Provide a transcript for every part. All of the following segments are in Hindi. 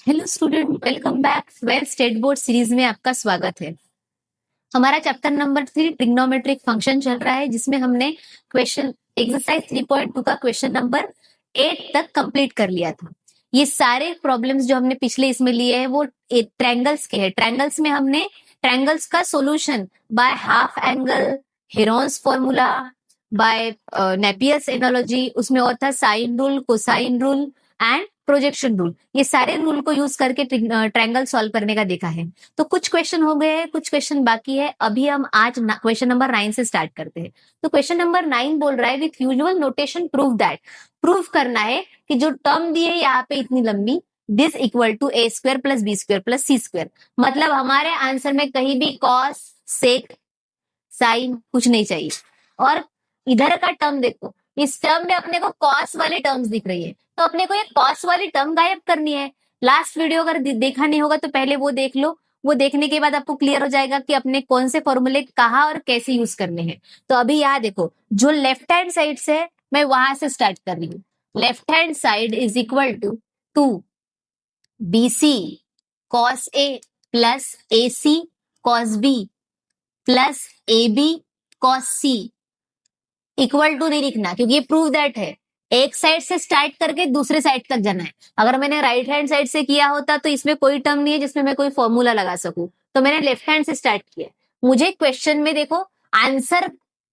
Hello student, welcome back. Twelfth state board series में आपका स्वागत है। हमारा चैप्टर नंबर 3 ट्रिग्नोमेट्रिक फंक्शन चल रहा है, जिसमें हमने क्वेश्चन एक्सरसाइज 3.2 का क्वेश्चन नंबर 8 तक कंप्लीट कर लिया था। ये सारे प्रॉब्लम्स जो हमने पिछले इसमें लिए हैं वो ट्रायंगल्स के हैं। ट्रायंगल्स में हमने ट्रायंगल्स का solution by half angle, Heron's formula, by Napier's analogy, उसमें और था sine rule, cosine rule and projection rule. ये सारे रूल को यूज करके ट्रायंगल सॉल्व करने का देखा है। तो कुछ क्वेश्चन हो गए हैं, कुछ क्वेश्चन बाकी है। अभी हम आज क्वेश्चन नंबर 9 से स्टार्ट करते हैं। तो क्वेश्चन नंबर 9 बोल रहा है with usual notation prove that. Prove करना है कि जो टर्म दी है यहाँ पे इतनी लंबी, this equal to A square plus B square plus C square. मतलब हमारे आंसर में कहीं भी कॉस, सेक, साइन कुछ नहीं चाहिए। और इधर का टर्म देखो, इस टर्म में अपने को कॉस वाली टर्म्स दिख रही है, तो अपने को ये कॉस वाली टर्म गायब करनी है। लास्ट वीडियो अगर देखा नहीं होगा तो पहले वो देख लो। वो देखने के बाद आपको क्लियर हो जाएगा कि अपने कौन से फॉर्मूले कहाँ और कैसे यूज करने हैं। तो अभी यहाँ देखो, जो लेफ्ट हैंड साइड से है मैं वहां से स्टार्ट कर रही हूँ। Left hand side is equal to B C cos A plus A C cos B plus A B cos C equal to नहीं लिखना, क्योंकि ये प्रूव दैट है। एक साइड से स्टार्ट करके दूसरे साइड तक जाना है। अगर मैंने राइट हैंड साइड से किया होता तो इसमें कोई टर्म नहीं है जिसमें मैं कोई फॉर्मूला लगा सकूं, तो मैंने लेफ्ट हैंड से स्टार्ट किया। मुझे क्वेश्चन में देखो आंसर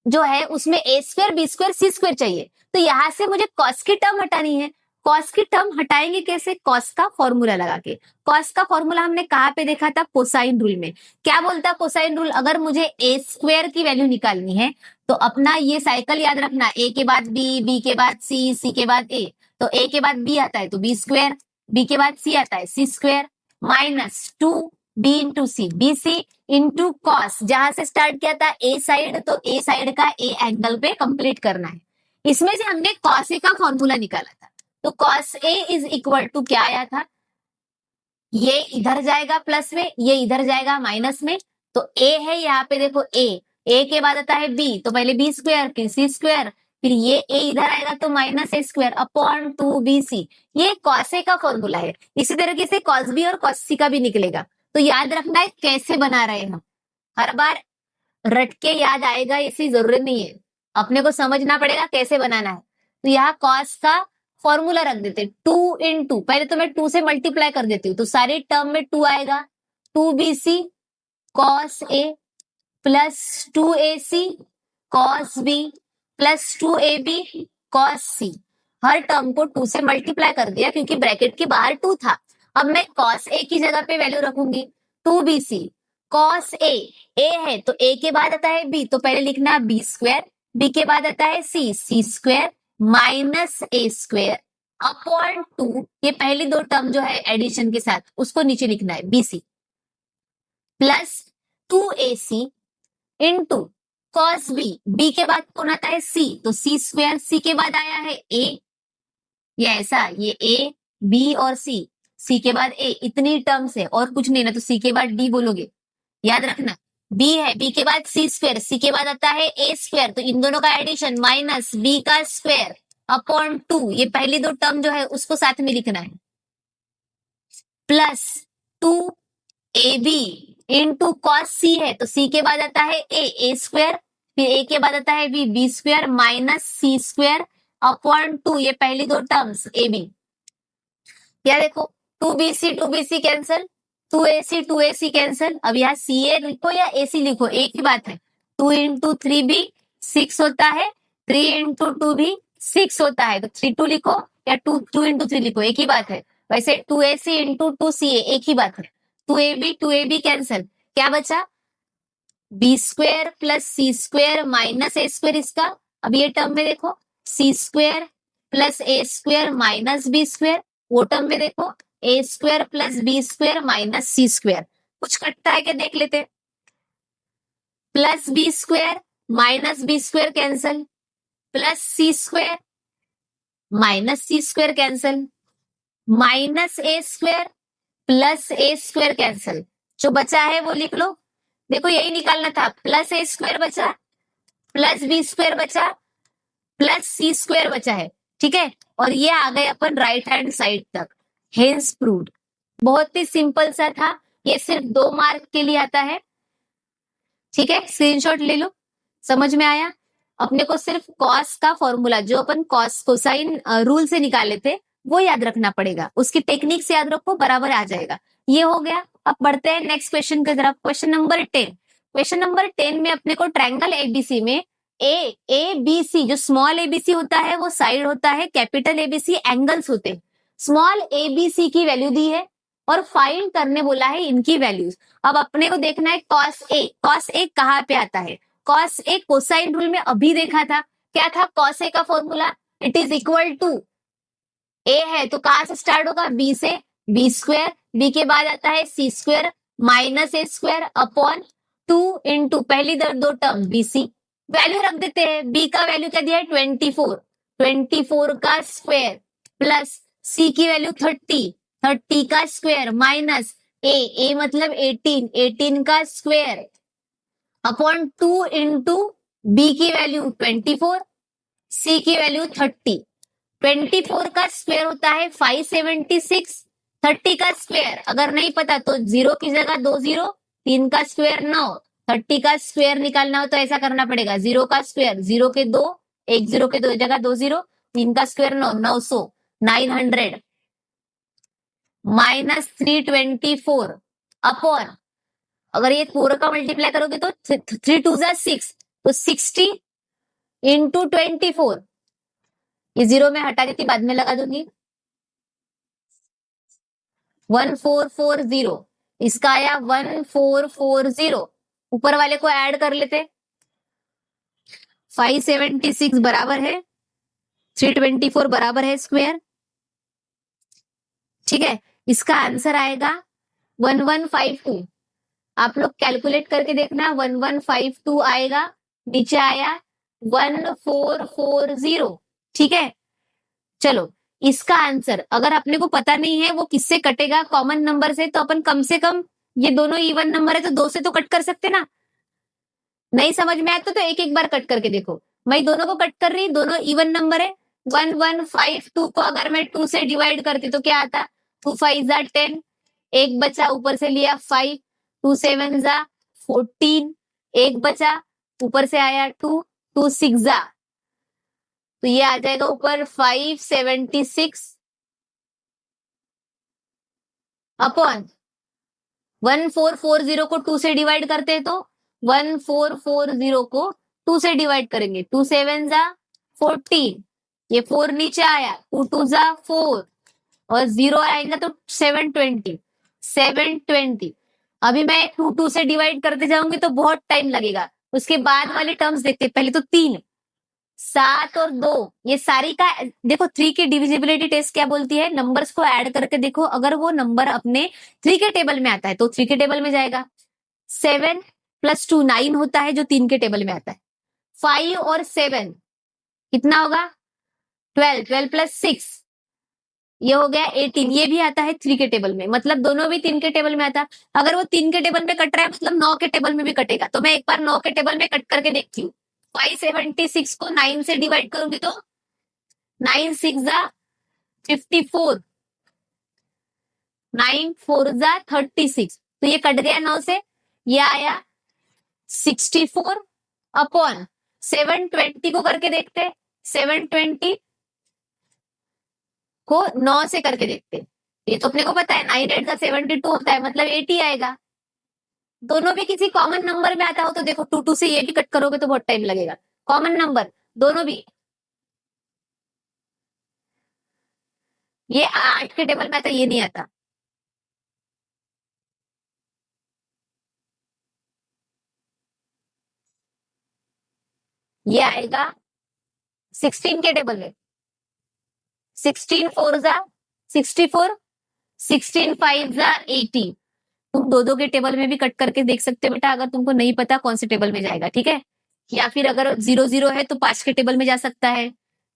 जो है उसमें ए स्क्वायर, बी स्क्वायर, सी स्क्वायर चाहिए, तो यहां से मुझे कॉस की टर्म हटानी है। कॉस की टर्म हटाएंगे कैसे? कॉस का फॉर्मूला लगा के। कॉस का फॉर्मूला हमने कहाँ पे देखा था? कोसाइन रूल में। क्या बोलता है कोसाइन रूल? अगर मुझे ए स्क्वायर की वैल्यू निकालनी है तो अपना ये साइकिल याद रखना, ए के बाद बी, बी के बाद सी, सी के बाद ए। तो ए के बाद बी आता है तो बी स्क्वायर, बी के बाद सी आता है सी स्क्वायर, माइनस 2b इंटू सी, बी सी इंटू कॉस। जहां से स्टार्ट किया था ए साइड, तो ए साइड का ए एंगल पे कंप्लीट करना है। इसमें से हमने कॉस ए का फॉर्मूला निकाला था, तो cos A is equal to क्या आया था? ये इधर जाएगा प्लस में, ये इधर जाएगा माइनस में। तो ए है यहाँ पे देखो, ए के बाद आता है बी, तो पहले बी स्क्वायर फिर सी स्क्वायर, फिर ये ए इधर आएगा तो minus a square upon 2bc। ये कॉस ए का फॉर्मूला है। इसी तरीके से कॉस बी और कॉस सी का भी निकलेगा। तो याद रखना है कैसे बना रहे हैं हम। हर बार रट के याद आएगा ऐसी जरूरत नहीं है, अपने को समझना पड़ेगा कैसे बनाना है। तो यहाँ कॉस का फॉर्मूला रख देते, 2 पहले तो मैं 2 से मल्टीप्लाई कर देती हूँ, तो सारे टर्म में 2 आएगा। 2bc कॉस ए plus 2ac cos B plus 2ab cos c. हर टर्म को 2 से मल्टीप्लाई कर दिया क्योंकि ब्रैकेट के बाहर 2 था। अब मैं कॉस ए की जगह पे वैल्यू रखूंगी, 2bc कॉस ए है तो ए के बाद आता है बी, तो पहले लिखना बी स्क्वायर, बी के बाद आता है सी, सी square minus a square upon 2। ये पहली दो टर्म जो है एडिशन के साथ उसको नीचे लिखना है, BC plus 2ac into cos B, B के बाद कौन आता है? सी, तो सी स्क्वायर, सी के बाद आया है ए, ये ऐसा, ये ए बी और सी के बाद ए, इतनी टर्म्स है और कुछ नहीं ना, तो सी के बाद डी बोलोगे। याद रखना बी है, बी के बाद सी स्क्वायर, सी के बाद आता है ए स्क्वायर, तो इन दोनों का एडिशन माइनस बी का स्क्वायर अपॉन 2। ये पहली दो टर्म जो है उसको साथ में लिखना है, प्लस 2ab इंटू कॉस सी है, तो सी के बाद आता है ए स्क्वायर, फिर ए के बाद आता है B square minus c square upon 2। ये पहली दो टर्म्स ए बी। क्या देखो, 2bc कैंसल, 2ac कैंसल। अब यहाँ ca लिखो या ac लिखो, एक ही बात है। 2 इंटू 3b 6 होता है, 3 इंटू 2 भी 6 होता है, तो 3 लिखो या 2 इंटू 3 लिखो, एक ही बात है। वैसे 2ac इंटू 2ca एक ही बात है। 2ab कैंसल, क्या बचा? B square plus C square minus a square इसका। अब ये टर्म में देखो, c square plus a square minus b square. वो टर्म में देखो, a square plus B square minus c square. कुछ कटता है क्या देख लेते। Plus B square minus b square cancel, plus C square minus c square cancel, minus a square plus a square cancel. जो बचा है वो लिख लो। देखो यही निकालना था, प्लस ए स्क्वायर बचा, प्लस बी स्क्वायर बचा, प्लस सी स्क्वायर बचा है, ठीक है। और ये आ गए अपन राइट हैंड साइड तक, हेंस प्रूव्ड। बहुत ही सिंपल सा था, ये सिर्फ 2 मार्क के लिए आता है। ठीक है, स्क्रीनशॉट ले लो, समझ में आया। अपने को सिर्फ कॉस का फॉर्मूला जो अपन कॉस कोसाइन रूल से निकाले थे वो याद रखना पड़ेगा, उसकी टेक्निक से याद रखो, बराबर आ जाएगा। ये हो गया। अब बढ़ते हैं नेक्स्ट क्वेश्चन की तरफ। Question number 10। क्वेश्चन नंबर 10 में अपने को ट्रायंगल एबीसी में ए बी सी, जो स्मॉल एबीसी होता है वो साइड होता है, कैपिटल एबीसी एंगल्स होते हैं। स्मॉल एबीसी की वैल्यू दी है और फाइंड करने बोला है इनकी वैल्यूज। अब अपने को देखना है कॉस ए। कॉस ए कहाँ पे आता है? कॉस ए कोसाइन रूल में अभी देखा था, क्या था कॉस ए का formula? It is equal to, a है तो कहां से स्टार्ट होगा? बी से, बी स्क्वायर, बी के बाद आता है सी square minus a square upon 2 into पहली दो टर्म बी सी। वैल्यू रख देते हैं, बी का वैल्यू क्या दिया है? 24, 24 का स्क्वायर प्लस सी की वैल्यू 30, 30 का स्क्वायर माइनस ए मतलब 18, 18 का स्क्वायर अपॉन 2 इंटू बी की वैल्यू 24, सी की वैल्यू 30। 24 का स्क्वायर होता है 576, 30 का स्क्वायर अगर नहीं पता तो 0 की जगह 2 0, 3 का स्क्वायर 9, 30 का स्क्वायर निकालना हो तो ऐसा करना पड़ेगा, 0 का स्क्वायर 0 के 2, 1 0 के 2 जगह 2 0, 3 का स्क्वायर 9, 900, 900 माइनस 324 अपॉन, अगर ये पूरा का मल्टीप्लाई करोगे तो 3 2 6, तो 60 इंटू 24, ये 0 में हटा देती, बाद में लगा दूंगी, 1440, इसका आया 1440, ऊपर वाले को ऐड कर लेते, 576 बराबर है 324 बराबर है स्क्वायर। ठीक है, इसका आंसर आएगा 1152। आप लोग कैलकुलेट करके देखना, 1152 आएगा, नीचे आया 1440। ठीक है, चलो इसका आंसर अगर अपने को पता नहीं है वो किससे कटेगा, कॉमन नंबर से, तो अपन कम से कम, ये दोनों इवन नंबर है तो 2 से तो कट कर सकते ना। नहीं समझ में आता तो एक एक बार कट करके देखो, मैं दोनों को कट कर रही, दोनों इवन नंबर है। 1152 को अगर मैं 2 से डिवाइड करती तो क्या आता? 2 5 जा 10, एक बचा ऊपर से लिया 5, 2 7 जा 14, एक बचा ऊपर से आया 2, 2 6 जा, तो ये आ जाएगा ऊपर 576 अपॉन 1440 को 2 से डिवाइड करते हैं तो 1440 को 2 से डिवाइड करेंगे, 2 7 जा 14, ये 4 नीचे आया, 2 2 जा 4 और 0 आएगा तो 720, 720। अभी मैं 2 2 से डिवाइड करते जाऊंगी तो बहुत टाइम लगेगा, उसके बाद वाले टर्म्स देखते, पहले तो 3 7 और 2, ये सारी का देखो। 3 की डिविजिबिलिटी टेस्ट क्या बोलती है? नंबर्स को ऐड करके देखो, अगर वो नंबर अपने 3 के टेबल में आता है तो 3 के टेबल में जाएगा। 7 + 2 9 होता है जो 3 के टेबल में आता है। 5 और 7 कितना होगा? 12, 12 + 6 ये हो गया 18, ये भी आता है 3 के टेबल में, मतलब दोनों भी 3 के टेबल में आता है। अगर वो 3 के टेबल में कट रहा है मतलब 9 के टेबल में भी कटेगा, तो मैं एक बार 9 के टेबल में कट करके देखती हूँ। 576 को 9 से डिवाइड करूंगी तो 9 6 जा 54, 9 4 जा 36, तो ये कट गया 9 से, ये आया 64 अपॉन 720 को करके देखते, 720 को 9 से करके देखते, ये तो अपने को पता है 9 8 का 72 होता है, मतलब 80 आएगा। दोनों भी किसी कॉमन नंबर में आता हो तो देखो 2 2 से ये भी कट करोगे तो बहुत टाइम लगेगा। कॉमन नंबर दोनों भी, ये 8 के टेबल में आता, ये नहीं आता। ये आएगा 16 के टेबल में, 16 4 जा 64, 16 5 जा 80। तुम दो दो के टेबल में भी कट करके देख सकते हो बेटा, अगर तुमको नहीं पता कौन से टेबल में जाएगा। ठीक है, या फिर अगर 0 0 है तो 5 के टेबल में जा सकता है,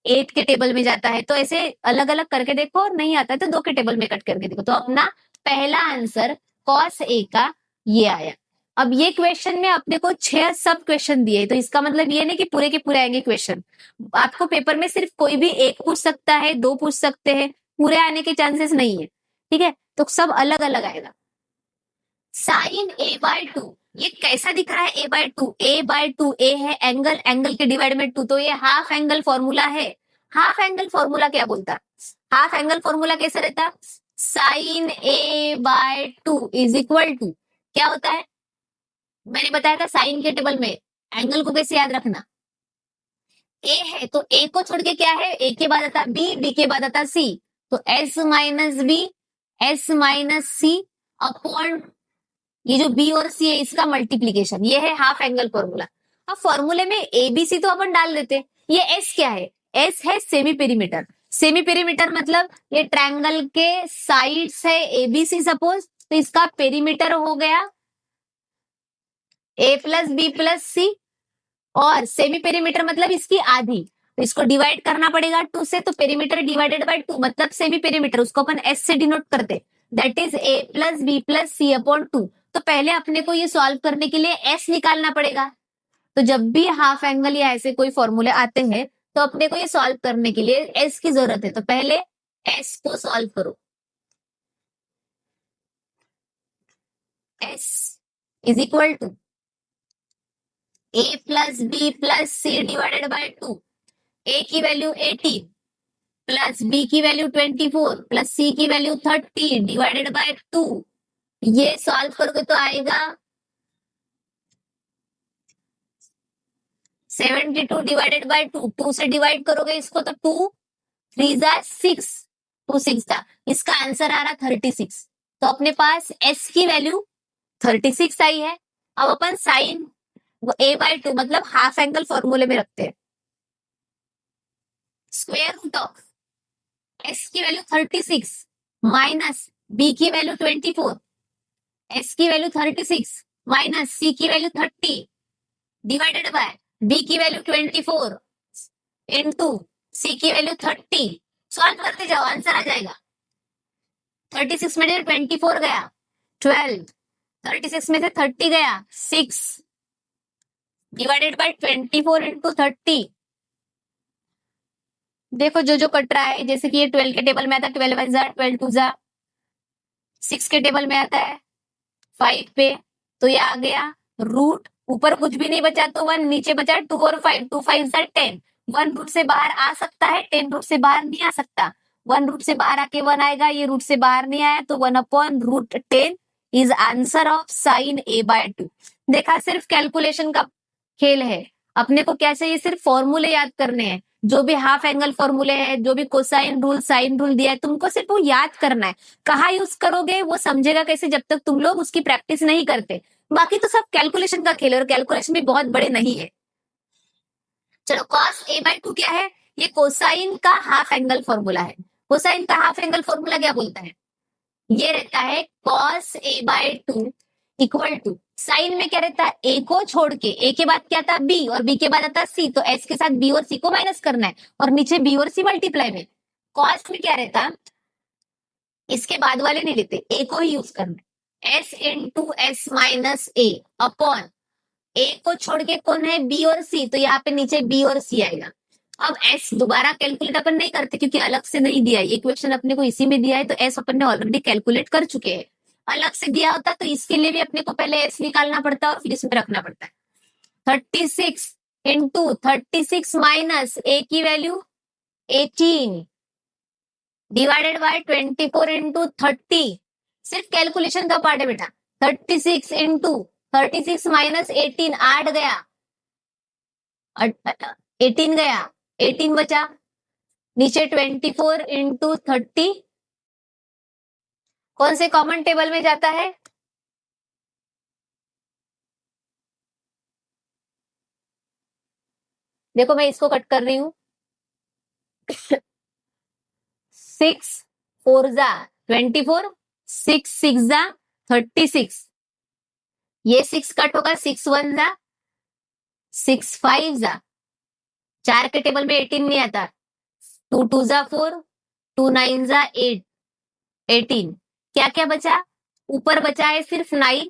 8 के टेबल में जाता है, तो ऐसे अलग अलग करके देखो, और नहीं आता है तो 2 के टेबल में कट करके देखो। तो अपना पहला आंसर कॉस ए का ये आया। अब ये क्वेश्चन में अपने को 6 सब क्वेश्चन दिए, तो इसका मतलब ये नहीं कि पूरे के पूरे आएंगे क्वेश्चन। आपको पेपर में सिर्फ कोई भी एक पूछ सकता है, 2 पूछ सकते हैं, पूरे आने के चांसेस नहीं है। ठीक है, तो सब अलग अलग आएगा। साइन a/2 ये कैसा दिख रहा है? a/2 ए है एंगल, एंगल के डिवाइड में 2, तो ये हाफ एंगल फॉर्मूला है। हाफ एंगल फॉर्मूला क्या बोलता है? हाफ एंगल फॉर्मूला कैसे रहता? Sign a/2 is equal to क्या होता है? मैंने बताया था साइन के टेबल में एंगल को कैसे याद रखना। ए है तो ए को छोड़ के क्या है? ए के बाद आता बी, बी के बाद आता सी, तो S minus B, S minus सी अपॉन ये जो बी और सी है इसका मल्टीप्लीकेशन, ये है हाफ एंगल फॉर्मूला। अब फॉर्मूले में एबीसी तो अपन डाल देते, ये एस क्या है? एस है सेमी पेरीमीटर। सेमी पेरीमीटर मतलब ये ट्रायंगल के साइड्स है एबीसी सपोज, तो इसका पेरीमीटर हो गया ए प्लस बी प्लस सी, और सेमी पेरीमीटर मतलब इसकी आधी, तो इसको डिवाइड करना पड़ेगा 2 से, तो पेरीमीटर डिवाइडेड बाय 2 मतलब सेमी पेरीमीटर, उसको अपन एस से डिनोट करते, that is A plus B plus C upon 2। तो पहले अपने को ये सॉल्व करने के लिए एस निकालना पड़ेगा। तो जब भी हाफ एंगल या ऐसे कोई फॉर्मूले आते हैं तो अपने को ये सॉल्व करने के लिए एस की जरूरत है, तो पहले एस को सॉल्व करो। S is equal to a plus B plus C divided by 2। A की वैल्यू 18 प्लस बी की वैल्यू 24 प्लस सी की वैल्यू 30 डिवाइडेड बाय 2। ये सॉल्व करोगे तो आएगा 72 डिवाइडेड बाय 2। 2 से डिवाइड करोगे इसको तो 2 3 जा 6, 2 6 जा, इसका आंसर आ रहा 36। तो अपने पास एस की वैल्यू 36 आई है। अब अपन साइन a/2 मतलब हाफ एंगल फॉर्मूले में रखते हैं। स्क्वायर रूट ऑफ एस की वैल्यू 36 माइनस बी की वैल्यू 24, एस की वैल्यू 36 माइनस सी की वैल्यू 30 डिवाइडेड बाय बी की वैल्यू 24 इनटू सी की वैल्यू 30। सॉल्व करते जाओ आंसर आ जाएगा। 36 में से 24 गया 12, 36 में से 30 गया 6 डिवाइडेड बाय 24 इंटू 30। देखो जो जो कट रहा है, जैसे कि ये 12 के टेबल में आता है 12 1 जा 12 2 जा, 6 के टेबल में आता है 5 पे, तो ये आ गया रूट, ऊपर कुछ भी नहीं बचा तो 1, नीचे बचा 2 और 5, 2 5 जा 10। 1 रूट से बाहर आ सकता है, 10 रूट से बाहर नहीं आ सकता। 1 रूट से बाहर आके 1 आएगा, ये रूट से बाहर नहीं आया तो 1 upon root 10 is answer of sine a/2। देखा, सिर्फ कैलकुलेशन का खेल है। अपने को क्या चाहिए? सिर्फ फॉर्मूले याद करने हैं। जो भी हाफ एंगल फॉर्मूले हैं, जो भी कोसाइन रूल साइन रूल दिया है, तुमको सिर्फ वो याद करना है। कहाँ यूज करोगे वो समझेगा कैसे जब तक तुम लोग उसकी प्रैक्टिस नहीं करते। बाकी तो सब कैलकुलेशन का खेल है, और कैलकुलेशन भी बहुत बड़े नहीं है। चलो, cos a/2 क्या है? ये कोसाइन का हाफ एंगल फॉर्मूला है। कोसाइन का हाफ एंगल फॉर्मूला क्या बोलता है? ये रहता है cos a/2 equal to, sign में क्या रहता है? ए को छोड़ के, ए के बाद क्या था? बी, और बी के बाद आता सी, तो एस के साथ बी और सी को माइनस करना है, और नीचे बी और सी मल्टीप्लाई में। कॉस में क्या रहता? इसके बाद वाले नहीं लेते, ए को ही यूज करना है, S into S minus A upon, ए को छोड़ के कौन है? बी और सी, तो यहाँ पे नीचे बी और सी आएगा। अब एस दोबारा कैलकुलेट अपन नहीं करते क्योंकि अलग से नहीं दिया है, इक्वेशन अपने को इसी में दिया है, तो एस अपन ने ऑलरेडी कैलकुलेट कर चुके हैं। अलग से दिया होता तो इसके लिए भी अपने को पहले एस निकालना पड़ता और फिर इसमें रखना पड़ता है। 36 इंटू 36 माइनस ए की वैल्यू 18 डिवाइडेड बाय 24 इंटू 30। सिर्फ कैलकुलेशन का पार्ट है बेटा। 36 इंटू 36 माइनस 18, 8 गया, 18 गया, 18 बचा, नीचे 24 इंटू 30 कौन से कॉमन टेबल में जाता है? देखो मैं इसको कट कर रही हूं। 6 4 जा 24, 6 6 जा 36, ये 6 कट होगा, 6 1 जा 6 5 जा, 4 के टेबल में 18 नहीं आता, 2 2 जा 4, 2 9 जा 8, 18। क्या क्या बचा? ऊपर बचा है सिर्फ 9,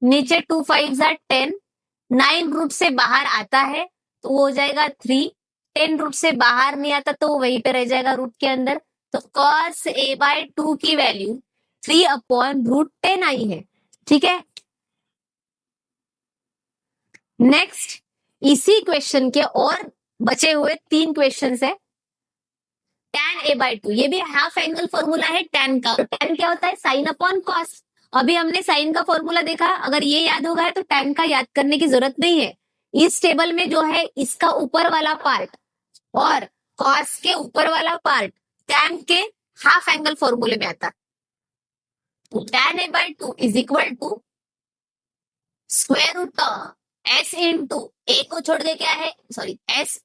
नीचे 2 5 जा 10, 9 रूट से बाहर आता है तो वो हो जाएगा 3, 10 रूट से बाहर नहीं आता तो वहीं पे रह जाएगा रूट के अंदर। तो cos a/2 की वैल्यू 3/√10 आई है, ठीक है। नेक्स्ट, इसी क्वेश्चन के और बचे हुए 3 क्वेश्चन है। tan a/2, ये भी हाफ एंगल फॉर्मूला है tan का। tan क्या होता है? Sign upon cos. अभी हमने साइन का फॉर्मूला देखा, अगर ये याद होगा है तो tan का याद करने की जरूरत नहीं है। इस टेबल में जो है इसका ऊपर वाला पार्ट और कॉस के ऊपर वाला पार्ट tan के हाफ एंगल फॉर्मूले में आता। तो tan a/2 is equal to square root s into a को छोड़ के क्या है, सॉरी s,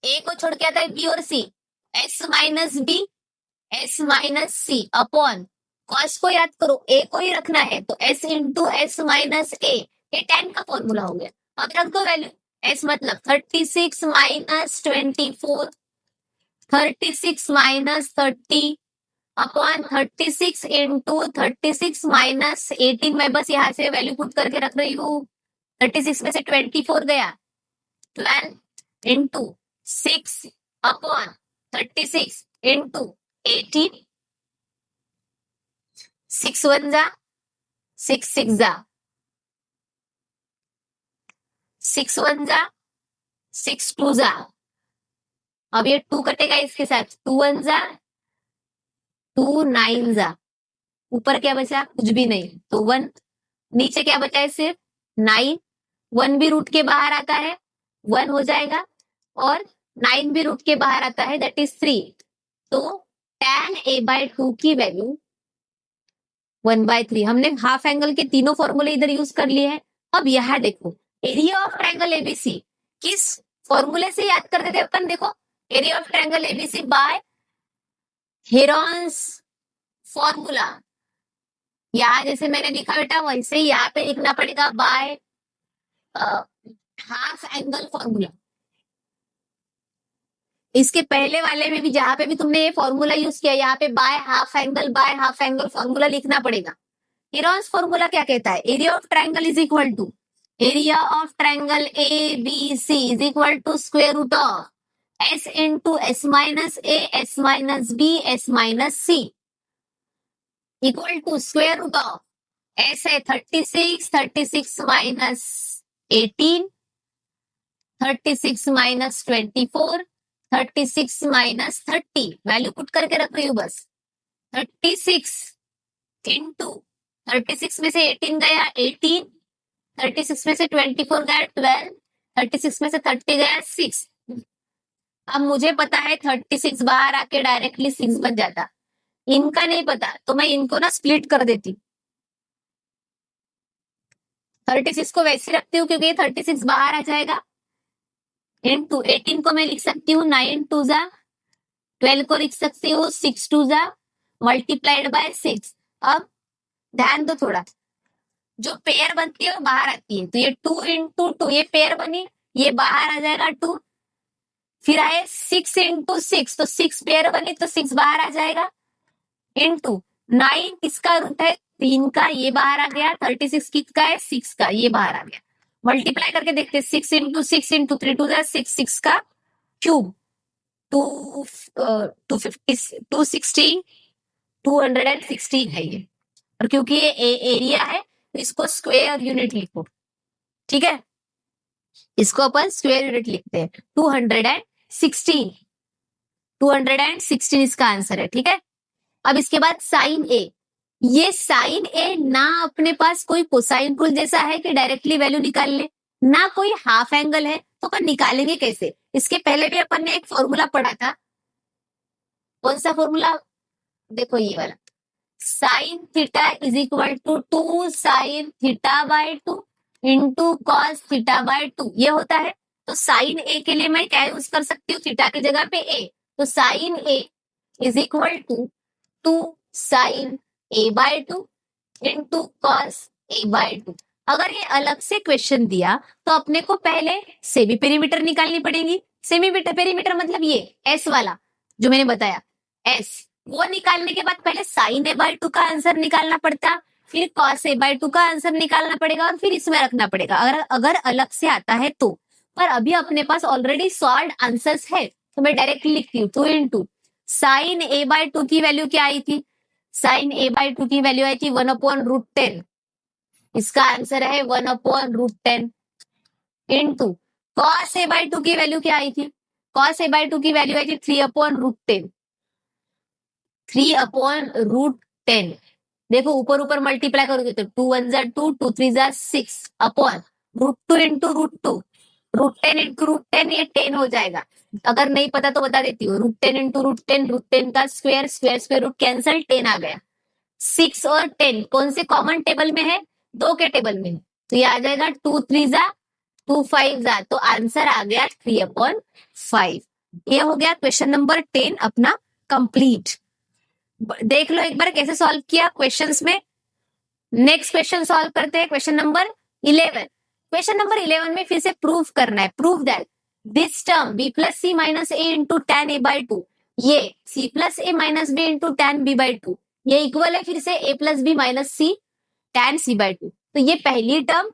a को छोड़ के आता है b और c, s minus B, s minus सी अपॉन कॉस को याद करो, a को ही रखना है तो s into s minus a, ये tan का फॉर्मूला हो गया। अब रख दो वैल्यू, s मतलब 36 minus 24, 36 minus 30 upon 36 into 36 minus 18। मैं बस यहाँ से वैल्यू पुट करके रख रही हूँ। 36 में से 24 गया, 12 इंटू 6 अपॉन 36 इंटू 18, 6 1 जा 6 6 जा 6 1 जा 6 2 जा। अब ये 2 कटेगा इसके साथ, 2 1 जा 2 9 जा। ऊपर क्या बचा? कुछ भी नहीं, तो 1। नीचे क्या बचा है? सिर्फ 9। 1 भी रूट के बाहर आता है, 1 हो जाएगा, और 9 भी रूट के बाहर आता है, दैट इज 3। तो tan a/2 की वैल्यू 1/3। हमने हाफ एंगल के तीनों फॉर्मूले इधर यूज कर लिए हैं। अब यहाँ देखो, एरिया ऑफ ट्रायंगल एबीसी किस फॉर्मूले से याद करते थे अपन? देखो, area of triangle ABC by Heron's formula. यहाँ जैसे मैंने लिखा बेटा, वैसे ही यहाँ पे लिखना पड़ेगा, बाय हाफ एंगल फॉर्मूला। इसके पहले वाले में भी जहां पे भी तुमने ये फॉर्मूला यूज किया, यहाँ पे बाय हाफ एंगल फॉर्मूला लिखना पड़ेगा। हेरॉन्स फॉर्मूला क्या कहता है? Area of triangle is equal to area of triangle A B C is equal to square root of s into s minus A, s minus B, s minus C equal to square root of s है 36, 36 minus 18, 36 minus 24, 36 minus 30। Value put करके रख रही हूँ बस। 36 इंटू 36 में से 18 गया 18, 36 में से 24 गया 12, 36 में से 30 गया 6। अब मुझे पता है 36 बाहर आके डायरेक्टली 6 बन जाता, इनका नहीं पता, तो मैं इनको ना स्प्लिट कर देती। 36 को वैसे रखती हूँ क्योंकि 36 बाहर आ जाएगा, इंटू 18 को मैं लिख सकती हूँ 9 2 जा, 12 को लिख सकती हूँ 6 2 जा, मल्टीप्लाइड बाय 6। अब ध्यान दो थोड़ा, जो पेयर बनती है वो बाहर आती है, तो ये 2 इंटू 2 ये पेयर बनी, ये बाहर आ जाएगा 2। फिर आए 6 इंटू 6, तो 6 पेयर बनी तो 6 बाहर आ जाएगा, इंटू 9 किसका रूट है? 3 का, ये बाहर आ गया। 36 किसका है? 6 का, ये बाहर आ गया। मल्टीप्लाई करके देखते हैं, 6 इंटू 6 इंटू 3 2 6, 6 का क्यूब 216 216 है ये। और क्योंकि ये एरिया है तो इसको स्क्वायर यूनिट लिखो, ठीक है, इसको अपन स्क्वायर यूनिट लिखते हैं। 216 इसका आंसर है, ठीक है। अब इसके बाद साइन ए, ये साइन ए ना अपने पास कोई कोसाइन रूल जैसा है कि डायरेक्टली वैल्यू निकाल ले, ना कोई हाफ एंगल है, तो अपन निकालेंगे कैसे? इसके पहले भी अपन ने एक फॉर्मूला पढ़ा था। कौन सा फॉर्मूला? देखो ये वाला, sine theta is equal to 2 sine theta by 2 into cos theta by 2, ये होता है। तो साइन ए के लिए मैं क्या यूज कर सकती हूँ? थीटा की जगह पे ए, तो sine A is equal to 2 sine a by 2 into cos a by 2। अगर ये अलग से क्वेश्चन दिया तो अपने को पहले सेमी पेरीमीटर निकालनी पड़ेगी। सेमी पेरीमीटर मतलब ये s वाला जो मैंने बताया, s, वो निकालने के बाद पहले साइन a बाय 2 का आंसर निकालना पड़ता, फिर कॉस a बाय 2 का आंसर निकालना पड़ेगा, और फिर इसमें रखना पड़ेगा अगर अलग से आता है तो। पर अभी अपने पास ऑलरेडी सॉल्व आंसर्स है, तो मैं डायरेक्टली लिखती हूँ 2 इंटू साइन a बाय 2 की वैल्यू क्या आई थी? साइन ए बाई टू की वैल्यू आई थी 1/√10, इसका आंसर है 1/√10 into cos A by two की वैल्यू क्या आई थी, कॉस ए बाई टू की वैल्यू आई थी 3/√10, 3/√10। देखो ऊपर ऊपर मल्टीप्लाई करोगे तो 2 1 जा 2, 2 3 जा 6 अपॉन √2 इंटू √2, √10 इंटू √10 ये 10 हो जाएगा। अगर नहीं पता तो बता देती हूँ, √10 इंटू √10 का स्क्वायर, स्क्वायर रूट कैंसल, 10 आ गया। 6 और 10 कौन से कॉमन टेबल में है, 2 के टेबल में है, तो ये आ जाएगा 2 3 जा 2 5 जा, तो आंसर आ गया 3/5। ये हो गया क्वेश्चन नंबर 10 अपना कंप्लीट। देख लो एक बार कैसे सॉल्व किया क्वेश्चंस में। नेक्स्ट क्वेश्चन सॉल्व करते हैं, क्वेश्चन नंबर 11। क्वेश्चन नंबर 11 में फिर से प्रूफ करना है, proof that this term b plus C minus A into tan a by 2, ये c plus A minus B into tan b by 2, ये इक्वल है फिर से a plus B minus C tan c by 2। तो ये पहली टर्म,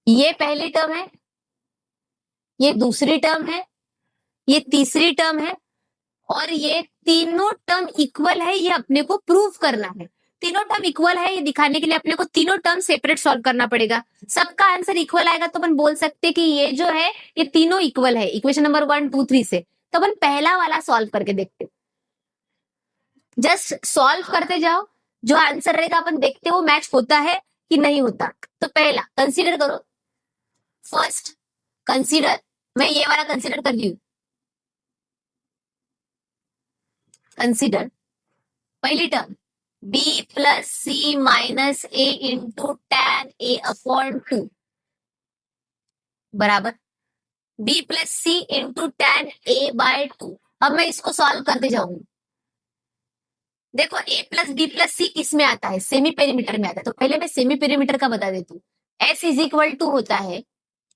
ये पहली टर्म है, ये दूसरी टर्म है, ये तीसरी टर्म है, और ये तीनों टर्म इक्वल है, ये अपने को प्रूव करना है। तीनों टर्म इक्वल है ये दिखाने के लिए अपने को तीनों टर्म सेपरेट सॉल्व करना पड़ेगा। सबका आंसर इक्वल आएगा तो अपन बोल सकते कि ये जो है ये तीनों इक्वल है इक्वेशन नंबर 1 2 3 से। तो अपन पहला वाला सॉल्व करके देखते, जस्ट सॉल्व करते जाओ, जो आंसर रहेगा अपन देखते वो मैच होता है कि नहीं होता। तो पहला कंसीडर करो, फर्स्ट कंसीडर, मैं ये वाला कंसीडर कर रही हूं, कंसीडर पहली term b plus C minus A into tan a upon 2 बराबर b plus C into tan a by 2। अब मैं इसको सॉल्व करते जाऊंगी। देखो a plus B plus C किस में आता है, सेमी पेरीमीटर में आता है, तो पहले मैं सेमी पेरीमीटर का बता देती हूँ। s इज इक्वल टू होता है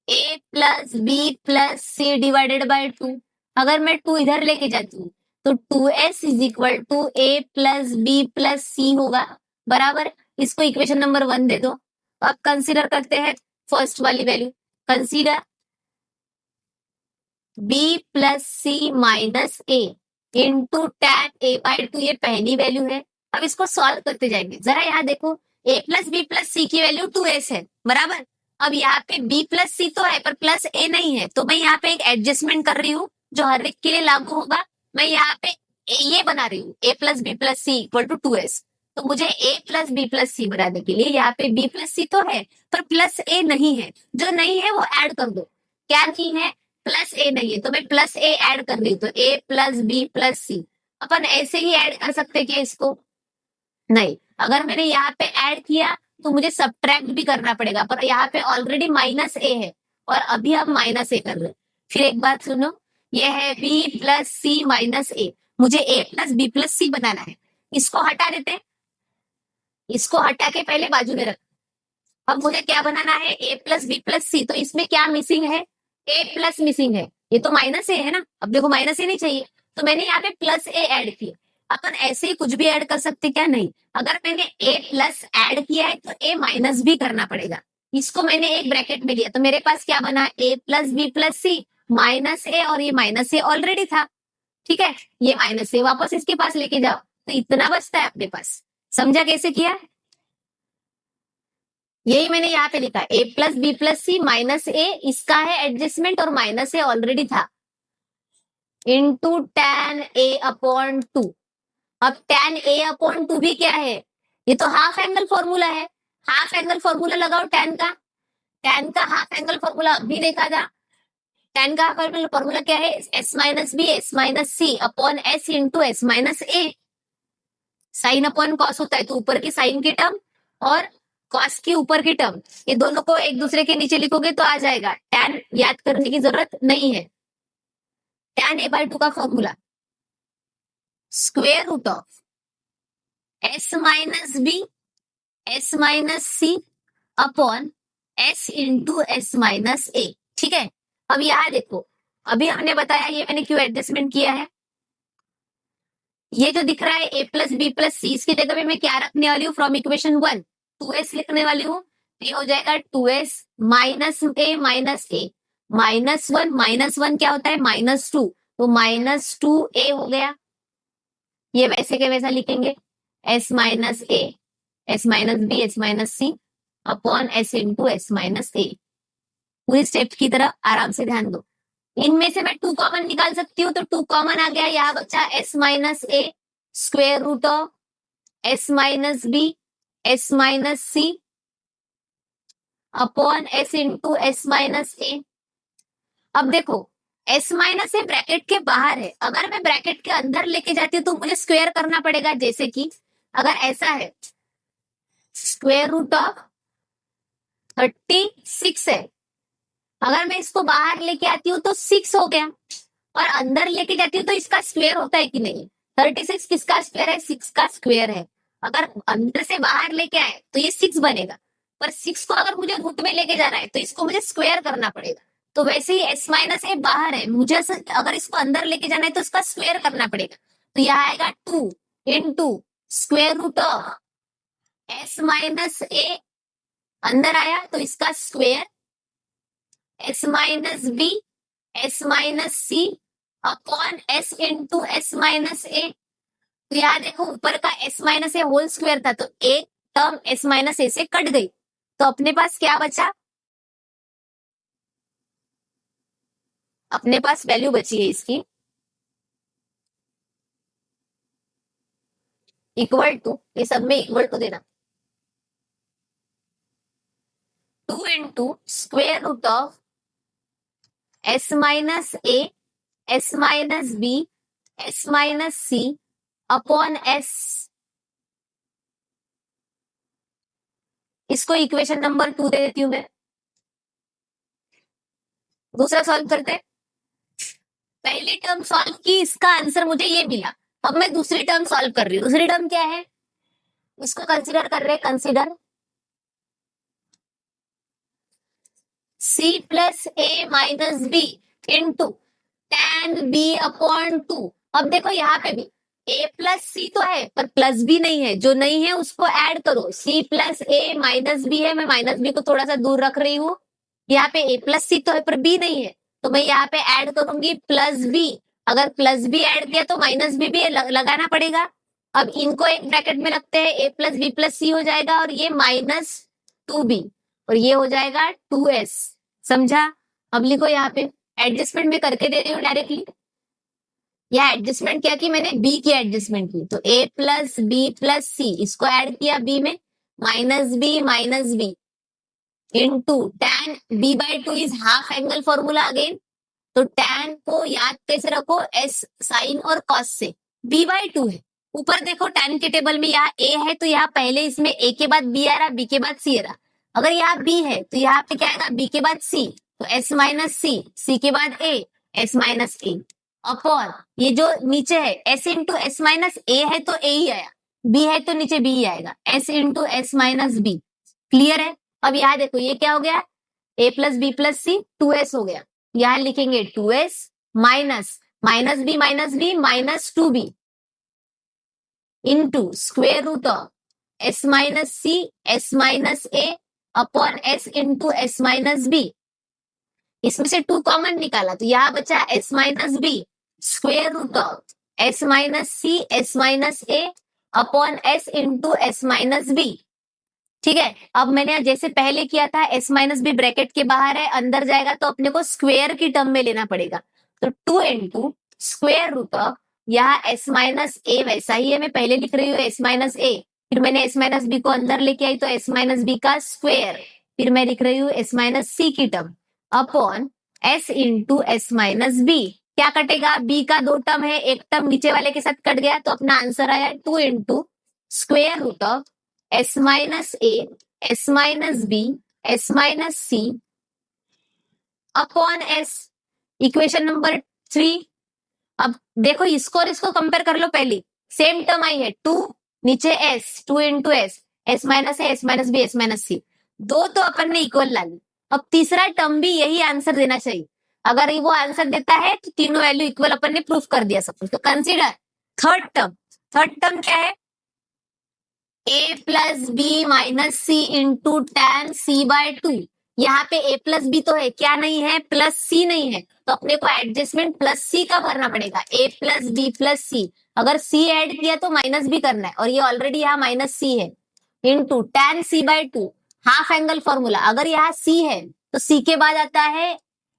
a plus B plus C divided by 2। अगर मैं 2 इधर लेके जाती हूँ तो 2s is equal to a plus B plus c होगा बराबर। इसको इक्वेशन नंबर 1 दे दो। अब कंसीडर करते हैं फर्स्ट वाली वैल्यू, consider b plus C minus A into tan A by 2, ये पहली वैल्यू है। अब इसको सॉल्व करते जाएंगे, जरा यहाँ देखो a plus B plus C की वैल्यू 2s है बराबर। अब यहाँ पे b प्लस सी तो है पर प्लस a नहीं है, तो मैं यहाँ पे एक एडजस्टमेंट कर रही हूँ जो हर एक के लिए लागू होगा। मैं यहाँ पे ये बना रही हूँ a plus B plus C equal to 2s, तो मुझे a plus B plus C बनाने के लिए यहाँ पे b प्लस सी तो है पर प्लस a नहीं है, जो नहीं है वो ऐड कर दो। क्या नहीं है, प्लस a नहीं है, तो मैं प्लस a ऐड कर रही हूँ, तो a प्लस बी प्लस सी। अपन ऐसे ही ऐड कर सकते क्या इसको, नहीं। अगर मैंने यहाँ पे ऐड किया तो मुझे सब्ट्रैक्ट भी करना पड़ेगा, पर यहाँ पे ऑलरेडी माइनस a है और अभी हम माइनस a कर रहे हैं। फिर एक बात सुनो, ये है b plus C minus a, मुझे a plus B plus C बनाना है। इसको हटा देते हैं, इसको हटा के पहले बाजू में रख। अब मुझे क्या बनाना है, a प्लस बी प्लस सी, तो इसमें क्या मिसिंग है, a प्लस मिसिंग है, ये तो माइनस a है ना। अब देखो माइनस a नहीं चाहिए, तो मैंने यहाँ पे प्लस a ऐड किया। अपन ऐसे ही कुछ भी ऐड कर सकते क्या, नहीं। अगर मैंने a प्लस ऐड किया है तो a माइनस भी करना पड़ेगा। इसको मैंने एक ब्रैकेट में लिया, तो मेरे पास क्या बना, a plus B plus C minus a, और ये माइनस a ऑलरेडी था, ठीक है। ये माइनस a वापस इसके पास लेके जाओ, तो इतना बचता है अपने पास। समझा कैसे किया, यही मैंने यहाँ पे लिखा a plus B plus C minus a, इसका है एडजस्टमेंट और माइनस a ऑलरेडी था, इंटू tan a अपॉन 2। अब tan a अपॉन 2 भी क्या है, ये तो हाफ एंगल फॉर्मूला है। हाफ एंगल फॉर्मूला लगाओ tan का, tan का हाफ एंगल फॉर्मूला अभी देखा था। tan का हाफ फॉर्मूला क्या है, s minus B S minus C upon s into S minus a. Sine upon cos होता है, तो ऊपर की साइन की टर्म और कॉस की ऊपर की टर्म, ये दोनों को एक दूसरे के नीचे लिखोगे तो आ जाएगा। tan याद करने की जरूरत नहीं है। tan a बाई 2 का formula square root of s minus B S minus C upon s into S minus a, ठीक है। अब यहाँ देखो, अभी हमने बताया ये मैंने क्यों एडजस्टमेंट किया है। ये जो दिख रहा है a प्लस बी प्लस सी, इसकी जगह पे मैं क्या रखने वाली हूँ, फ्रॉम इक्वेशन 1 2s लिखने वाली हूँ। ये हो जाएगा 2s minus a minus a, -1 क्या होता है, -2, तो -2a हो गया। ये वैसे के वैसा लिखेंगे, s minus A, s minus B, s minus C upon s into s minus a. पूरी स्टेप की तरह आराम से ध्यान दो। इनमें से मैं 2 कॉमन निकाल सकती हूँ, तो 2 कॉमन आ गया, यहाँ बचा s minus a square root of s minus B, s minus C upon s into s minus a. अब देखो s माइनस ए ब्रैकेट के बाहर है, अगर मैं ब्रैकेट के अंदर लेके जाती हूँ तो मुझे स्क्वेयर करना पड़ेगा। जैसे कि अगर ऐसा है, स्क्वेयर रूट ऑफ 36 है, अगर मैं इसको बाहर लेके आती हूँ तो 6 हो गया, और अंदर लेके जाती हूँ तो इसका स्क्वेयर होता है कि नहीं? 36 किसका स्क्वेयर है? 6 का स्क्वेयर है। अगर अंदर से बाहर लेके आए तो ये 6 बनेगा, पर 6 को अगर मुझे रूट में लेके जाना है तो इसको मुझे स्क्वेयर करना पड़ेगा। तो वैसे ही s माइनस ए बाहर है, मुझे अगर इसको अंदर लेके जाना है तो इसका स्क्वेयर करना पड़ेगा। तो यहाँ आएगा 2 into square root of s minus a, अंदर आया तो इसका square, s minus B, s minus C upon s into s minus a. तो यहाँ देखो ऊपर का s minus a whole square था, तो एक टर्म s माइनस ए से कट गई, तो अपने पास क्या बचा? अपने पास वैल्यू बची है इसकी इक्वल टू, ये सब में इक्वल टू देना, 2 into square root of s minus A, s minus B, s minus C upon s। इसको इक्वेशन नंबर 2 दे देती हूं मैं। दूसरा सॉल्व करते हैं। पहली टर्म सॉल्व की, इसका आंसर मुझे ये मिला। अब मैं दूसरी टर्म सॉल्व कर रही हूँ। दूसरी टर्म क्या है, इसको कंसीडर कर रहे हैं, कंसीडर c प्लस ए minus B into tan b upon 2। अब देखो यहाँ पे भी a प्लस सी तो है पर प्लस बी नहीं है, जो नहीं है उसको ऐड करो। c प्लस ए माइनस बी है, मैं माइनस बी को थोड़ा सा दूर रख रही हूँ। यहाँ पे a प्लस सी तो है पर b नहीं है, तो मैं यहाँ पे ऐड करूंगी प्लस बी। अगर प्लस बी ऐड किया तो माइनस बी भी लगाना पड़ेगा। अब इनको एक ब्रैकेट में रखते हैं, a प्लस बी प्लस सी हो जाएगा, और ये माइनस 2b, और ये हो जाएगा 2s। समझा? अब लिखो यहाँ पे, एडजस्टमेंट में करके दे रही हूँ डायरेक्टली। या एडजस्टमेंट क्या की मैंने, बी की एडजस्टमेंट की, तो a plus B plus C, इसको ऐड किया b में, minus B into tan b by 2 is half angle formula again. तो tan को याद कैसे रखो, s साइन और कॉस से। b बाई 2 है, ऊपर देखो tan के टेबल में यहाँ a है, तो यहाँ पहले इसमें a के बाद b आ रहा, b के बाद c आ रहा। अगर यहाँ b है तो यहाँ पे क्या आएगा, b के बाद c, तो s माइनस सी, c के बाद a, s minus a upon ये जो नीचे है s इंटू एस माइनस ए है तो a ही आया, b है तो नीचे b ही आएगा, s into S minus B. Clear है? अब यहाँ देखो ये क्या हो गया, a plus B plus C 2s हो गया। यहाँ लिखेंगे 2s minus minus B minus 2b into square root of s minus C, s minus A upon s into S minus B. इसमें से 2 कॉमन निकाला तो यहाँ बचा s minus B square root of s minus C, s minus A upon s into S minus B. ठीक है, अब मैंने जैसे पहले किया था, s माइनस बी ब्रैकेट के बाहर है, अंदर जाएगा तो अपने को स्क्वेयर की टर्म में लेना पड़ेगा। तो 2 इंटू स्क्वेयर रूट ऑफ, यहाँ s माइनस ए वैसा ही है, मैं पहले लिख रही हूँ s माइनस ए, फिर मैंने s माइनस बी को अंदर लेके आई तो s माइनस बी का स्क्वेयर, फिर मैं लिख रही हूँ s माइनस सी की term upon s into S minus B. क्या कटेगा, b का 2 टर्म है, एक टर्म नीचे वाले के साथ कट गया, तो अपना आंसर आया 2 into square root of s minus A, s minus B, s minus C upon s। Equation number 3। अब देखो इसको और इसको कंपेयर कर लो, पहली सेम टर्म आई है 2, नीचे s, 2 into s, s minus ए, s minus B, s minus c, 2 तो अपन ने इक्वल ला ली। अब तीसरा टर्म भी यही आंसर देना चाहिए, अगर वो आंसर देता है तो तीनों वैल्यू इक्वल अपन ने प्रूफ कर दिया सब कुछ। तो consider third term. Third term क्या है, a plus B minus C into tan c by 2 यहाँ पे a प्लस बी तो है, क्या नहीं है, प्लस सी नहीं है, तो अपने को एडजस्टमेंट प्लस सी का करना पड़ेगा, a प्लस बी प्लस सी। अगर c ऐड किया तो माइनस भी करना है, और ये ऑलरेडी यहाँ माइनस सी है, into tan c by 2 half angle formula. अगर यहाँ c है तो c के बाद आता है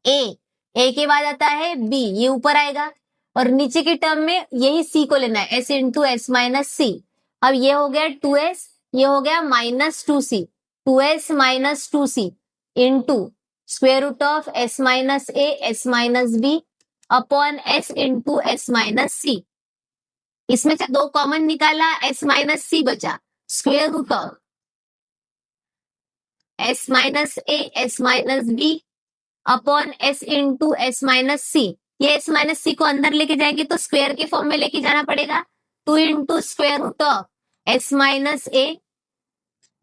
a के बाद आता है b, ये ऊपर आएगा, और नीचे की टर्म में यही c को लेना है, s into S minus c. अब ये हो गया 2s, ये हो गया minus 2c, 2s minus 2c into square root of s minus a s minus b upon s into S minus c. इसमें से 2 कॉमन निकाला, s माइनस सी बचा, square root of s minus a s minus b upon s into S minus c. ये s माइनस सी को अंदर लेके जाएंगे तो स्क्वेयर के फॉर्म में लेके जाना पड़ेगा, 2 into square root of s minus a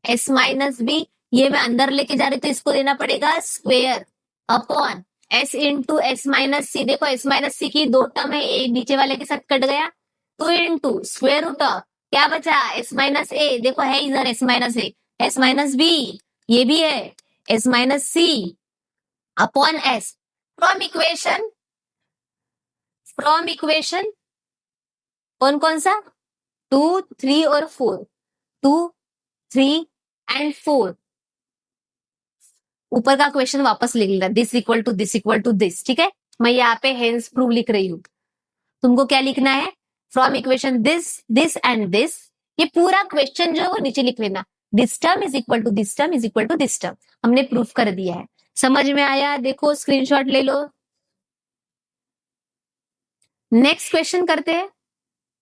s minus b, ये मैं अंदर लेके जा रही हूँ तो इसको देना पड़ेगा square upon s into S minus c. देखो s माइनस सी की 2 टर्म है, एक नीचे वाले के साथ कट गया, 2 इंटू स्क्वेयर रूट ऑफ क्या बचा, s माइनस a, देखो है इधर s minus a, s minus b, ये भी है s minus C upon s। From equation कौन कौन सा, 2 3 और 4, 2 3 एंड 4, ऊपर का क्वेश्चन वापस लिख लेना, this equal to this equal to this, ठीक है। मैं यहाँ पे हेंस प्रूव लिख रही हूँ, तुमको क्या लिखना है, from equation this this and this, ये पूरा क्वेश्चन जो है वो नीचे लिख लेना, this term is equal to this term is equal to this term, हमने प्रूफ कर दिया है। समझ में आया, देखो स्क्रीनशॉट ले लो। नेक्स्ट क्वेश्चन करते हैं,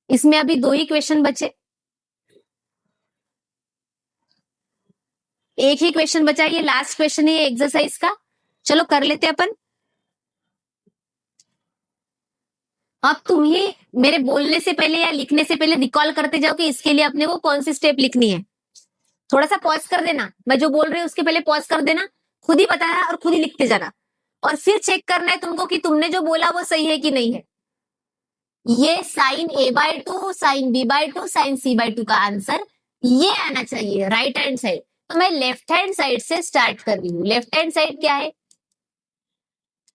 इसमें अभी 2 ही क्वेश्चन बचे, एक ही क्वेश्चन बचा, ये लास्ट क्वेश्चन है एक्सरसाइज का, चलो कर लेते हैं अपन। अब तुम ही मेरे बोलने से पहले या लिखने से पहले रिकॉल करते जाओ कि इसके लिए अपने को कौन सी स्टेप लिखनी है। थोड़ा सा पॉज कर देना, मैं जो बोल रही हूँ उसके पहले पॉज कर देना, खुद ही बताना और खुद ही लिखते जाना, और फिर चेक करना है तुमको कि तुमने जो बोला वो सही है कि नहीं है। ये sine a by 2, sine b by 2, sine c by 2 का आंसर ये आना चाहिए राइट हैंड साइड। तो मैं लेफ्ट हैंड साइड से स्टार्ट कर रही हूँ। लेफ्ट हैंड साइड क्या है,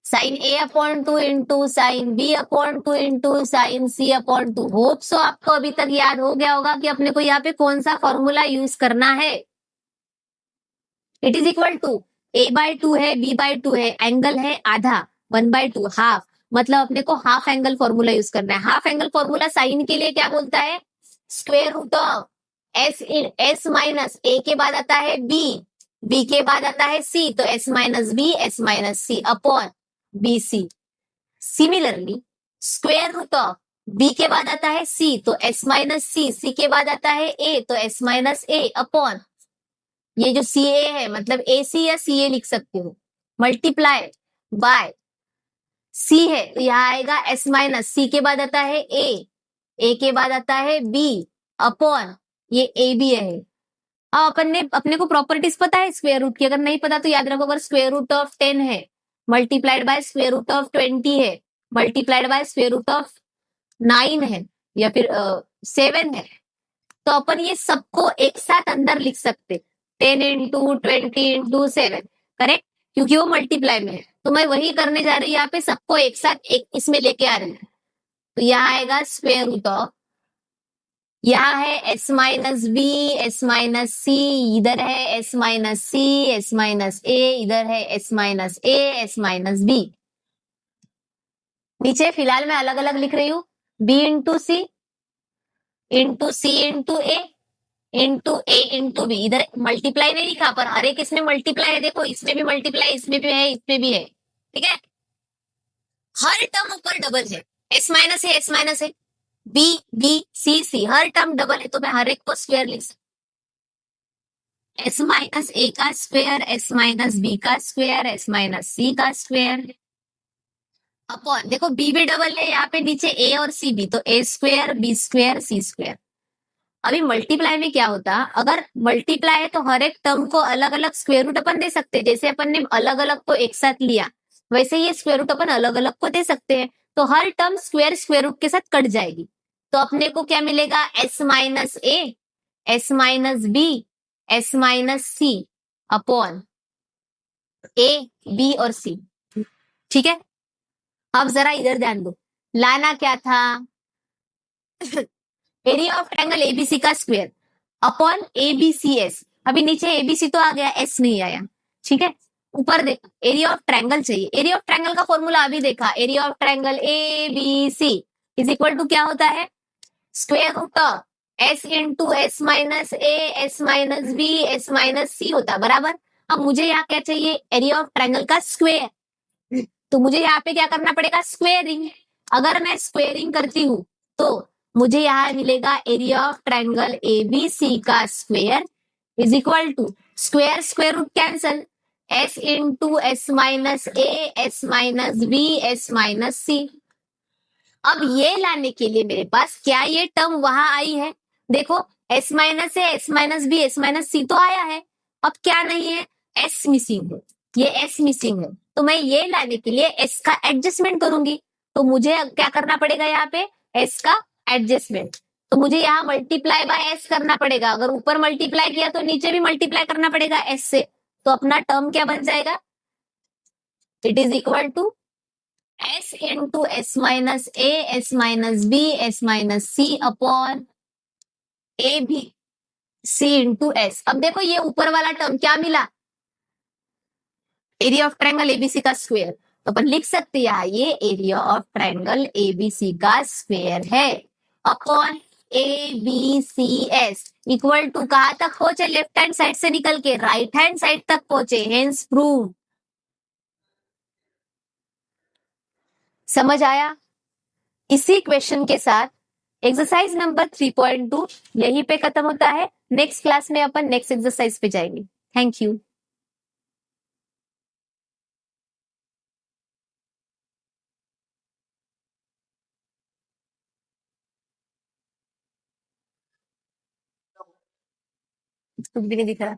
sine a upon 2 into sine b upon 2 into sine c upon 2। Hope so आपको अभी तक याद हो गया होगा कि अपने को यहाँ पे कौन सा फॉर्मूला यूज करना है। It is equal to a by 2 है, b बाई 2 है, एंगल है आधा, 1 बाई 2 हाफ, मतलब अपने को हाफ एंगल फॉर्मूला यूज करना है। हाफ एंगल फॉर्मूला साइन के लिए क्या बोलता है, square root of s minus a के बाद आता है बी के बाद आता है सी, तो S minus B S minus C upon B C. Similarly square root of B के बाद आता है सी, तो एस माइनस सी के बाद आता है ए, तो एस माइनस ए अपॉन ये जो सी ए है, मतलब ए सी या सी ए लिख सकते हो, मल्टीप्लाई बाय सी है, तो यहाँ आएगा एस माइनस सी के बाद आता है ए के बाद आता है बी अपॉन ये ए बी है। अब अपने को प्रॉपर्टीज पता है स्क्वायर रूट की, अगर नहीं पता तो याद रखो, अगर स्क्वायर रूट ऑफ 10 है multiplied by square root of 20 है multiplied by square root of 9 है या फिर 7 है, तो अपन ये सबको एक साथ अंदर लिख सकते, 10 इंटू 20 इंटू 7, करेक्ट, क्योंकि वो मल्टीप्लाई में है। तो मैं वही करने जा रही हूँ, यहाँ पे सबको एक साथ एक इसमें लेके आ रही हूँ, तो यहाँ आएगा स्क्वायर रूट ऑफ, यहाँ है s minus B S minus c, इधर है s minus c s minus a, इधर है s minus A S minus b. नीचे फिलहाल मैं अलग अलग लिख रही हूँ, b into c into c into a into a into b. इधर मल्टीप्लाई नहीं लिखा पर हर एक इसमें मल्टीप्लाई है, देखो इसमें भी मल्टीप्लाई, इसमें भी है, इसमें भी है, ठीक है। हर टर्म ऊपर डबल है, एस माइनस है एस माइनस है, बी बी सी सी, हर टर्म डबल है, तो मैं हर एक को स्क्वायर लिख सकती, एस माइनस ए का स्क्वायर एस माइनस बी का स्क्वायर एस माइनस सी का स्क्वायर अपॉन, देखो बी भी डबल है यहाँ पे नीचे ए और सी भी, तो ए स्क्वायर बी स्क्वायर सी स्क्वायर। अभी मल्टीप्लाई में क्या होता, अगर मल्टीप्लाई है तो हर एक टर्म को अलग अलग स्क्वायर रूट अपन दे सकते हैं, जैसे अपन ने अलग अलग को एक साथ लिया वैसे ये स्क्वायर रूट अपन अलग अलग को दे सकते हैं, तो हर टर्म स्क्वायर रूट के साथ कट जाएगी, तो अपने को क्या मिलेगा, S minus A S minus B S minus C upon A, B और सी। ठीक है, अब जरा इधर ध्यान दो, लाना क्या था, एरिया ऑफ ट्रायंगल एबीसी का स्क्वायर अपॉन एबीसीएस। अभी नीचे एबीसी तो आ गया, एस नहीं आया। ठीक है, ऊपर देखो एरिया ऑफ ट्रायंगल चाहिए। एरिया ऑफ ट्रायंगल का फॉर्मूला अभी देखा, area of triangle A B C is equal to क्या होता है, square root of s into S minus A S minus B S minus c होता है, बराबर। अब मुझे यहाँ क्या चाहिए, एरिया ऑफ ट्रायंगल का स्क्वायर, तो मुझे यहाँ पे क्या करना पड़ेगा, स्क्वेयरिंग। अगर मैं स्क्वेयरिंग करती हूँ तो मुझे यहाँ मिलेगा एरिया ऑफ ट्रायंगल एबीसी का square is equal to square square root cancel, s into S minus A S minus B S minus c. अब ये लाने के लिए मेरे पास क्या ये टर्म वहां आई है, देखो s minus A S minus B S minus c तो आया है, अब क्या नहीं है, एस मिसिंग है, ये एस मिसिंग है। तो मैं ये लाने के लिए एस का एडजस्टमेंट करूंगी, तो मुझे क्या करना पड़ेगा यहाँ पे, एस का एडजस्टमेंट। तो मुझे यहाँ मल्टीप्लाई बाय एस करना पड़ेगा, अगर ऊपर मल्टीप्लाई किया तो नीचे भी मल्टीप्लाई करना पड़ेगा एस से। तो अपना टर्म क्या बन जाएगा, it is equal to S into S minus A S minus B S minus C upon A B C into S. अब देखो ये ऊपर वाला टर्म क्या मिला, एरिया ऑफ ट्रायंगल एबीसी का स्क्वायर। तो अपन लिख सकते हैं ये एरिया ऑफ ट्रायंगल एबीसी का स्क्वायर है upon A B C S equal to कहां तक पहुंचे, लेफ्ट हैंड साइड से निकल के राइट हैंड साइड तक पहुंचे, हेंस प्रूव। समझ आया। इसी क्वेश्चन के साथ एक्सरसाइज नंबर 3.2 यहीं पे खत्म होता है। नेक्स्ट क्लास में अपन नेक्स्ट एक्सरसाइज पे जाएंगे। Thank you. कुछ भी नहीं दिख रहा।